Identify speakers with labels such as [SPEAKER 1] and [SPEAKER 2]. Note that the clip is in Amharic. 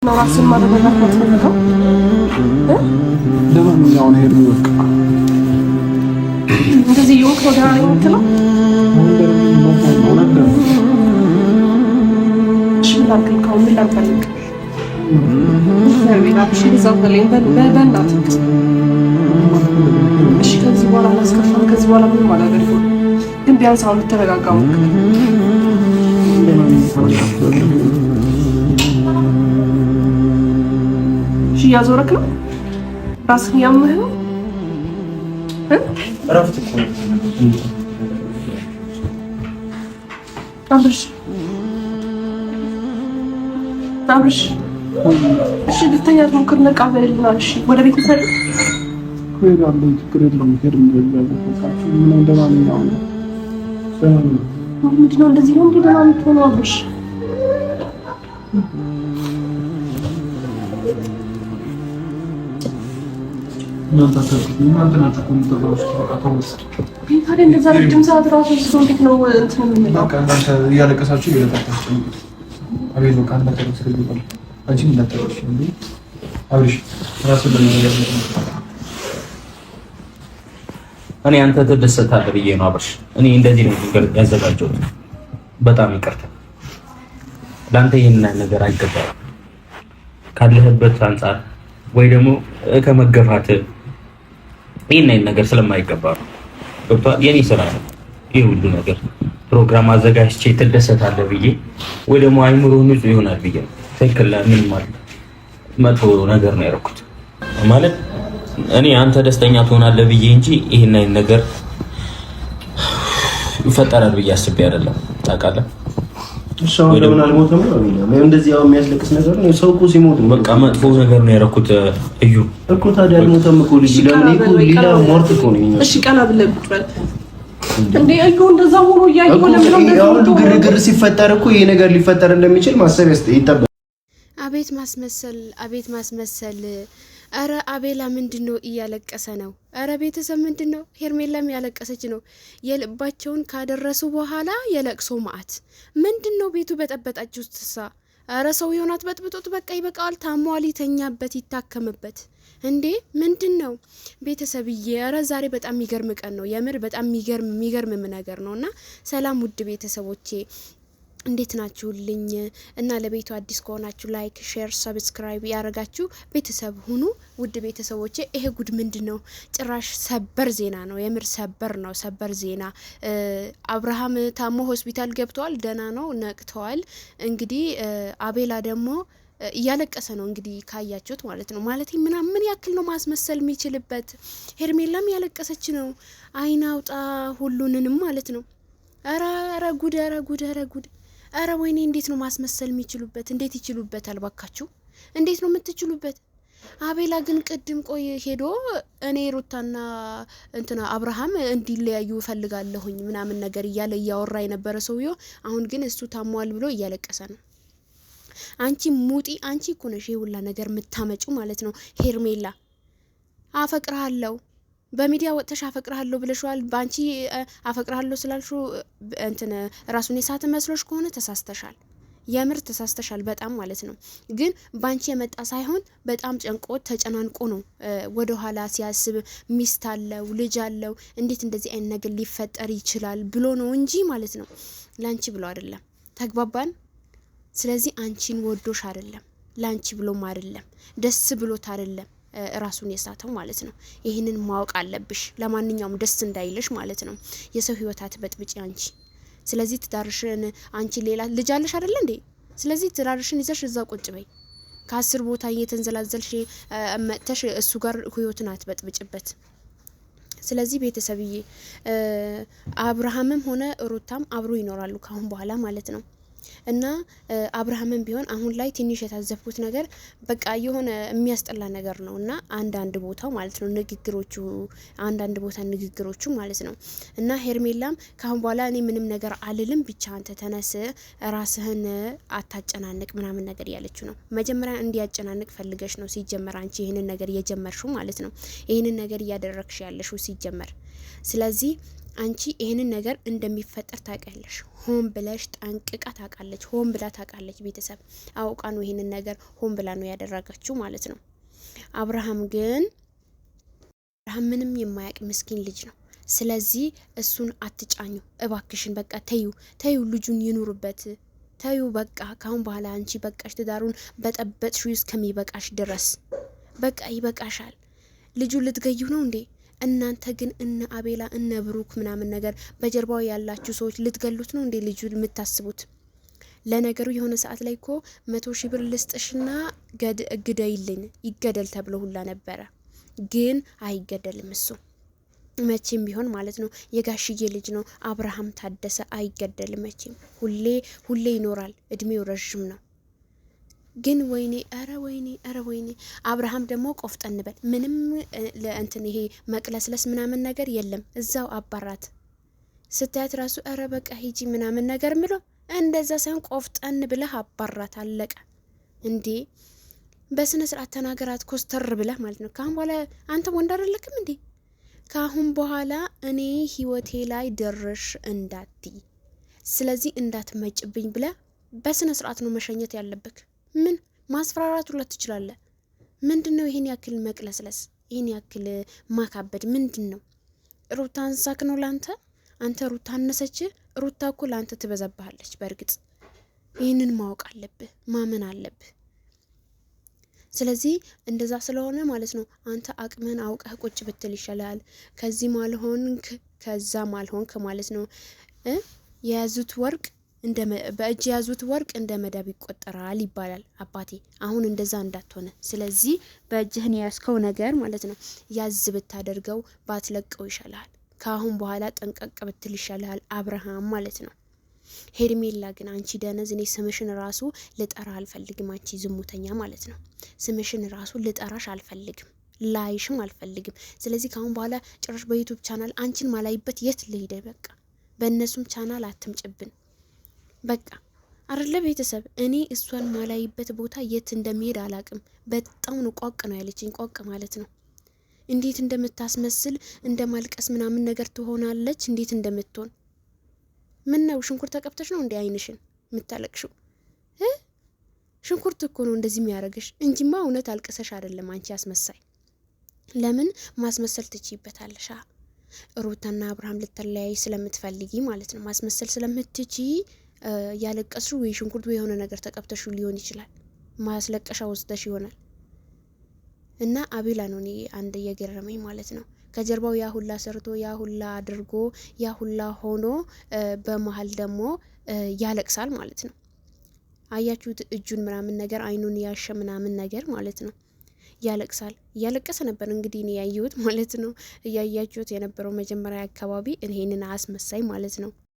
[SPEAKER 1] ነው ራስን ማረጋጋት ነው።
[SPEAKER 2] ለማንኛውም ሄድ ነው
[SPEAKER 1] እንደዚህ ይወቅ ወደ አንተ ነው ሽላልከው ከምን ላልፈልግ ያቢናሽ ይዛፈለኝ በእናት እሺ ከዚህ በኋላ አላስከፋም። ከዚህ በኋላ ምን ማለት ነው? ግን ቢያንስ አሁን ተረጋጋው። እሺ ያዞረክ ነው ራስን ያምህ ነው
[SPEAKER 2] እረፍት እኮ
[SPEAKER 1] አብርሽ እሺ ልተኛ ሞክር። ነቃ በልና እሺ ወደ ቤት ሰር
[SPEAKER 2] ሄዳለሁ። ችግር የለውም። ሄድ ምን እንደማንኛውም ነው።
[SPEAKER 1] ምንድነው እንደዚህ ነው ደህና የምትሆነው አብርሽ?
[SPEAKER 2] እናንተ ናችሁ እኮ የምትጠራው። በቃ ተወስ
[SPEAKER 1] ታዲያ እንደዛ ረጅም ሰዓት ራሱ ስለ እንዴት ነው እንትን የምንለው?
[SPEAKER 2] በቃ እናንተ እያለቀሳችሁ እየለቀሳችሁ አቤት በቃ እናንተ ስለሚባል አንቺ እንዳታለቅሽ እንዴ አብርሽ ራስን ለማረጋጋት
[SPEAKER 3] እኔ አንተ ተደሰታለህ ብዬ ነው አብርሽ። እኔ እንደዚህ ነው ነገር ያዘጋጀሁት። በጣም ይቅርታ ለአንተ ይሄን ነገር አይገባም ካለህበት አንፃር ወይ ደግሞ ከመገፋት ይሄን ነገር ስለማይገባ ነው። ገብቶሃል? የኔ ስራ ነው ይሄ ሁሉ ነገር ፕሮግራም አዘጋጅቼ ትደሰታለህ ብዬ ወይ ደግሞ አይምሮ ንጹህ ይሆናል ብዬ ነው። ትክክል ምን ማለት መጥፎ ነገር ነው ያደረኩት ማለት እኔ አንተ ደስተኛ ትሆናለህ ብዬ እንጂ ይሄን ነገር ይፈጠራል ብዬ አስቤ አይደለም። ታውቃለህ?
[SPEAKER 4] እሺ ለምን አልሞተም ነው እንደዚህ ያው የሚያስለቅስ ነገር ነው። ሰው እኮ ሲሞት
[SPEAKER 3] በቃ መጥፎ ነገር ነው ያደረኩት። እዩ
[SPEAKER 4] እኮ ታዲያ አልሞተም እኮ ልጅ ለምን እኮ ሌላ ሞርት እኮ ነው።
[SPEAKER 1] እሺ ቀና ብለህ ብትበል እንዴ እዩ እንደዛ ሆኖ እያየሁ
[SPEAKER 4] ለምን ግርግር ሲፈጠር እኮ ይሄ ነገር ሊፈጠር እንደሚችል ማሰብ ይጠበቃል።
[SPEAKER 5] አቤት ማስመሰል። አረ አቤላ ምንድነው እያለቀሰ ነው? አረ ቤተሰብ ምንድነው? ሄርሜላም ያለቀሰች ነው። የልባቸውን ካደረሱ በኋላ የለቅሶ ማአት ምንድነው? ቤቱ በጠበጣችሁ ተሳ። አረ ሰው ይሆናት በጥብጦት በቃ ይበቃል። ታሟል፣ ይተኛበት፣ ይታከምበት። እንዴ ምንድነው ቤተሰብዬ? አረ ዛሬ በጣም የሚገርም ቀን ነው። የምር በጣም የሚገርም ነገር ነውና ሰላም ውድ ቤተሰቦቼ እንዴት ናችሁልኝ? እና ለቤቱ አዲስ ከሆናችሁ ላይክ፣ ሼር፣ ሰብስክራይብ ያረጋችሁ ቤተሰብ ሁኑ። ውድ ቤተሰቦቼ ይሄ ጉድ ምንድነው? ጭራሽ ሰበር ዜና ነው። የምር ሰበር ዜና። አብርሃም ታሞ ሆስፒታል ገብተዋል። ደህና ነው፣ ነቅተዋል። እንግዲህ አቤላ ደግሞ እያለቀሰ ነው። እንግዲህ ካያችሁት ማለት ነው። ማለት ምን ያክል ነው ማስመሰል የሚችልበት? ሄርሜላም ያለቀሰች ነው። አይን አውጣ ሁሉንንም ማለት ነው። አረ ጉድ! አረ ወይኔ! እንዴት ነው ማስመሰል የሚችሉበት? እንዴት ይችሉበታል? ባካችሁ እንዴት ነው የምትችሉበት? አቤላ ግን ቅድም ቆይ ሄዶ እኔ ሩታና እንትና አብርሃም እንዲለያዩ ፈልጋለሁኝ ምናምን ነገር እያለ እያወራ የነበረ ሰውዬው አሁን ግን እሱ ታሟል ብሎ እያለቀሰ ነው። አንቺ ሙጢ፣ አንቺ እኮ ነሽ ሁላ ነገር የምታመጪው ማለት ነው። ሄርሜላ አፈቅርሃለሁ በሚዲያ ወጥተሽ አፈቅርሃለሁ ብለሽዋል። ባንቺ አፈቅርሃለሁ ስላልሹ እንትን ራሱን የሳተ መስሎሽ ከሆነ ተሳስተሻል። የምር ተሳስተሻል በጣም ማለት ነው። ግን ባንቺ የመጣ ሳይሆን በጣም ጨንቆት ተጨናንቆ ነው ወደ ኋላ ሲያስብ ሚስት አለው ልጅ አለው እንዴት እንደዚህ አይነት ነገር ሊፈጠር ይችላል ብሎ ነው እንጂ ማለት ነው። ላንቺ ብሎ አይደለም። ተግባባን? ስለዚህ አንቺን ወዶሽ አይደለም፣ ላንቺ ብሎም አይደለም፣ ደስ ብሎት አይደለም ራሱን የሳተው ማለት ነው። ይሄንን ማወቅ አለብሽ። ለማንኛውም ደስ እንዳይልሽ ማለት ነው። የሰው ህይወት አትበጥብጪ አንቺ። ስለዚህ ትዳርሽን አንቺ ሌላ ልጅ አለሽ አይደል እንዴ? ስለዚህ ትዳርሽን ይዘሽ እዛ ቁጭ በይ። ከ10 ቦታ እየተንዘላዘልሽ መጥተሽ እሱ ጋር ህይወትን አትበጥብጭበት። ስለዚህ ቤተሰብዬ አብርሃምም ሆነ ሩታም አብሮ ይኖራሉ ካሁን በኋላ ማለት ነው። እና አብርሃምም ቢሆን አሁን ላይ ትንሽ የታዘብኩት ነገር በቃ የሆነ የሚያስጠላ ነገር ነው። እና አንዳንድ ቦታው ማለት ነው ንግግሮቹ ማለት ነው። እና ሄርሜላም ካሁን በኋላ እኔ ምንም ነገር አልልም፣ ብቻ አንተ ተነስ፣ ራስህን አታጨናንቅ ምናምን ነገር ያለችው ነው። መጀመሪያ እንዲያጨናንቅ ፈልገሽ ነው ሲጀመር አንቺ ይሄንን ነገር እየጀመርሽው ማለት ነው። ይሄንን ነገር እያደረግሽ ያለሽው ሲጀመር። ስለዚህ አንቺ ይሄንን ነገር እንደሚፈጠር ታውቂያለሽ። ሆን ብለሽ ጠንቅቃ ታውቃለች። ሆን ብላ ታውቃለች። ቤተሰብ አውቃ ነው ይሄንን ነገር ሆን ብላ ነው ያደረገችው ማለት ነው። አብርሃም ምንም የማያውቅ ምስኪን ልጅ ነው። ስለዚህ እሱን አትጫኙ እባክሽን። በቃ ተዩ ልጁን ይኑርበት። ተዩ በቃ ካሁን በኋላ አንቺ በቃሽ። ትዳሩን በጠበጥሽው እስከሚበቃሽ ድረስ በቃ ይበቃሻል። ልጁ ልትገዩ ነው እንዴ? እናንተ ግን እነ አቤላ እነ ብሩክ ምናምን ነገር በጀርባው ያላችሁ ሰዎች ልትገሉት ነው እንዴ ልጁ የምታስቡት? ለነገሩ የሆነ ሰዓት ላይ እኮ 100,000 ብር ልስጥሽና ግደይልኝ ይገደል ተብሎ ሁላ ነበረ። ግን አይገደልም እሱ መቼም ቢሆን ማለት ነው። የጋሽዬ ልጅ ነው አብርሃም ታደሰ። አይገደልም መቼም። ሁሌ ይኖራል። እድሜው ረዥም ነው። ግን ወይኔ ኧረ ወይኔ አብርሃም ደግሞ ቆፍጠን በል። ምንም ለእንትን ይሄ መቅለስለስ ምናምን ነገር የለም። እዛው አባራት ስታያት ራሱ ኧረ በቃ ሂጂ ምናምን ነገር ምሎ እንደዛ ሳይሆን ቆፍጠን ብለህ አባራት። አለቀ እንዴ። በስነ ስርዓት ተናገራት ኮስተር ብለህ ማለት ነው። ካሁን በኋላ አንተ ወንድ አይደለክም እንዴ? ካሁን በኋላ እኔ ህይወቴ ላይ ድርሽ እንዳትይ፣ ስለዚህ እንዳትመጭብኝ ብለህ በስነ ስርዓት ነው መሸኘት ያለብክ። ምን ማስፈራራት ሁላ ትችላለህ? ምንድነው ይሄን ያክል መቅለስለስ? ይሄን ያክል ማካበድ ምንድነው? ሩታ አንሳክ ነው ላንተ? አንተ ሩታ አነሰች? ሩታ እኮ ላንተ ትበዛብሃለች። በእርግጥ ይህንን ማወቅ አለብህ፣ ማመን አለብህ። ስለዚህ እንደዛ ስለሆነ ማለት ነው አንተ አቅምህን አውቀህ ቁጭ ብትል ይሻላል። ከዚህ ማልሆንክ ከዛ ማልሆንክ ማለት ነው። የያዙት ወርቅ በእጅ የያዙት ወርቅ እንደ መዳብ ይቆጠራል ይባላል አባቴ። አሁን እንደዛ እንዳትሆነ። ስለዚህ በእጅህን የያዝከው ነገር ማለት ነው ያዝ ብታደርገው ባትለቀው ይሻላል። ከአሁን በኋላ ጠንቀቅ ብትል ይሻላል አብርሃም ማለት ነው። ሄርሜላ ግን አንቺ ደነዝ፣ እኔ ስምሽን ራሱ ልጠራ አልፈልግም። አንቺ ዝሙተኛ ማለት ነው። ስምሽን ራሱ ልጠራሽ አልፈልግም፣ ላይሽም አልፈልግም። ስለዚህ ካሁን በኋላ ጭራሽ በዩቲዩብ ቻናል አንቺን ማላይበት የት ልሂድ? በቃ በእነሱም ቻናል አትምጭብን። በቃ አይደለ ቤተሰብ፣ እኔ እሷን ማላይበት ቦታ የት እንደሚሄድ አላቅም። በጣም ነው ቋቅ ነው ያለችኝ። ቋቅ ማለት ነው እንዴት እንደምታስመስል እንደማልቀስ ምናምን ነገር ትሆናለች። እንዴት እንደምትሆን ምን ነው ሽንኩርት ተቀብተሽ ነው እንዴ አይንሽን የምታለቅሽው? ሽንኩርት እኮ ነው እንደዚህ የሚያደርግሽ እንጂማ እውነት አልቅሰሽ አይደለም አንቺ አስመሳይ። ለምን ማስመሰል ትችይበታለሽ? ሩታና አብርሃም ልትለያይ ስለምትፈልጊ ማለት ነው። ማስመሰል ስለምትቺ ያለቀስሽው ወይ ሽንኩርት ወይ የሆነ ነገር ተቀብተሽው ሊሆን ይችላል። ማስለቀሻ ወስደሽ ይሆናል። እና አቤላ ነው እኔ አንድ የገረመኝ ማለት ነው። ከጀርባው ያ ሁላ ሰርቶ ያ ሁላ አድርጎ ያ ሁላ ሆኖ በመሀል ደግሞ ያለቅሳል ማለት ነው። አያችሁት? እጁን ምናምን ነገር አይኑን ያሸ ምናምን ነገር ማለት ነው። ያለቅሳል። እያለቀሰ ነበር እንግዲህ እኔ ያየሁት ማለት ነው። እያያችሁት የነበረው መጀመሪያ አካባቢ ይሄንን አስመሳይ ማለት ነው።